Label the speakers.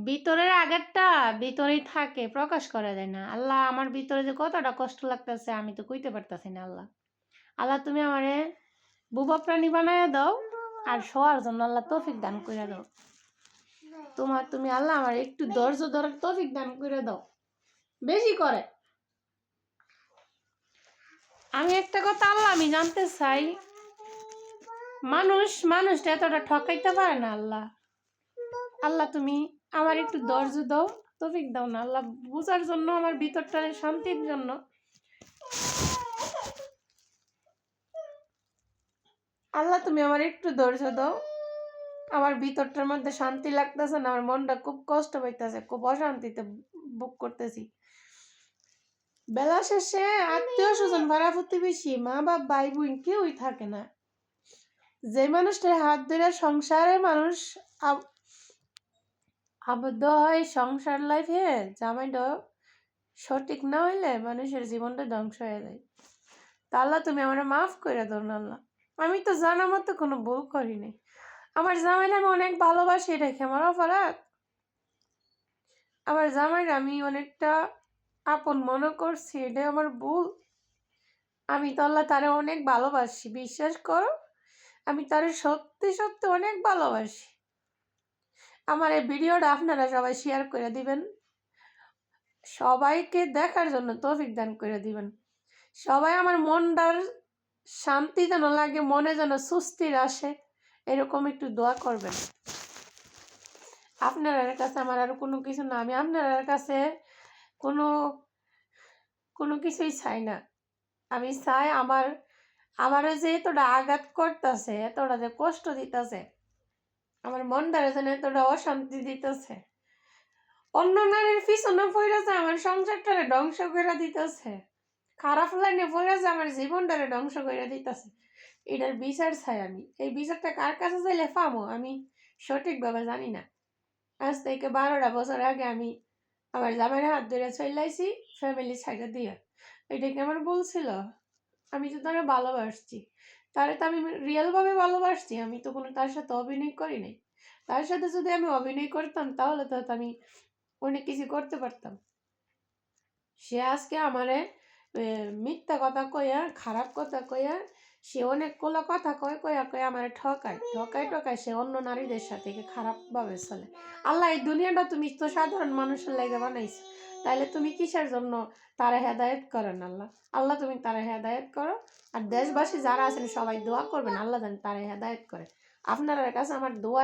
Speaker 1: ভিতরের আগেরটা ভিতরেই থাকে, প্রকাশ করা যায় না। আল্লাহ আমার ভিতরে যে কতটা কষ্ট লাগতেছে আমি তো কইতে পারতাছি না। আল্লাহ আল্লাহ তুমি আমারে বুবা প্রাণী বানাইয়া দাও, আর শোয়ার জন্য আল্লাহ তৌফিক দান করে দাও। তুমি আল্লাহ আমার একটু ধৈর্য ধরার তৌফিক দান করে দাও বেশি করে। আমি একটা কথা আল্লাহ আমি জানতে চাই, মানুষটা এতটা ঠকাইতে পারে না। আল্লাহ আল্লাহ তুমি আমার একটু ধৈর্য দাও, তৌফিক দাও না আল্লাহ, বুঝার জন্য, আমার ভিতরটা শান্তির জন্য। আল্লাহ তুমি আমার একটু ধৈর্য দাও, আমার ভিতরটার মধ্যে শান্তি লাগতেছে না, আমার মনটা খুব কষ্ট পাইতেছে, খুব অশান্তিতে ভোগ করতেছি। বেলা শেষে আত্মীয় স্বজন ভাড়া প্রতিবেশী মা বাপ ভাই বোন কেউই থাকে না। যে মানুষটার হাত ধরে সংসারের মানুষ আবদ্ধ হয় সংসার লাইফে, জামাইটা সঠিক না হইলে মানুষের জীবনটা ধ্বংস হয়ে যায়। তা আল্লাহ তুমি আমার মাফ করে দাও না আল্লাহ, আমি তো জানা মতো কোনো ভুল করি নাই। আমার জামাইরা আমি অনেক ভালোবাসি, রেখে আমার অপরাধ? আমার জামাইরা আমি অনেকটা আপন মনে করছি, এটা আমার ভুল। আমি তো আল্লাহ তারে অনেক ভালোবাসি, বিশ্বাস করো, আমি তারে সত্যি সত্যি অনেক ভালোবাসি। আমার এই ভিডিওটা আপনারা সবাই শেয়ার করে দিবেন, সবাইকে দেখার জন্য তৌফিক দান করে দিবেন। সবাই আমার মনটার শান্তি যেন লাগে, মনে যেন সুস্থির আসে, এরকম একটু দোয়া করবেন। আপনার কাছে আমার আর কোনো কিছু না, আমি আপনার কাছে কোনো কিছুই চাই না। আমি চাই আমার যে এতটা আঘাত করতেছে, এতটা যে কষ্ট দিতেছে, আমার মনটারে যেন এতটা অশান্তি দিতেছে, অন্য নারীর পিছনে পড়েছে আমার সংসারটারে ধ্বংস করে দিতেছে, খারাপ লাইনে পড়েছে আমার জীবনটারে ধ্বংস করে দিতেছে, এটার বিচার চাই আমি। এই বিচারটা কার কাছে চাইলে পাবো আমি সঠিকভাবে জানি না। আজ থেকে 12টা বছর আগে আমি আমার জামাইয়ের হাত ধরে চলাইছি ফ্যামিলি সাইডে দিয়ে, এটা কি আমার বলছিল? আমি তো তারা ভালোবাসছি, তারে তো আমি রিয়েলভাবে ভালোবাসছি, আমি তো কোনো তার সাথে অভিনয় করি নাই। তার সাথে যদি আমি অভিনয় করতাম তাহলে তো আমি অনেক কিছু করতে পারতাম। সে আজকে আমারে মিথ্যা কথা কইয়া, খারাপ কথা কইয়া, সে অনেক কোলা কথা কইয়া আমার ঠকায় সে অন্য নারীদের সাথে খারাপভাবে চলে। আল্লাহ এই দুনিয়াটা তুমি তো সাধারণ মানুষের লাগে বানাইছো, তাইলে তুমি কিসের জন্য তারা হেদায়েত করেন? আল্লাহ তুমি তারা হেদায়েত করো, আর দেশবাসী যারা আছেন সবাই দোয়া করবেন আল্লাহ যেন তারা হেদায়েত করে। আপনার কাছে আমার দোয়া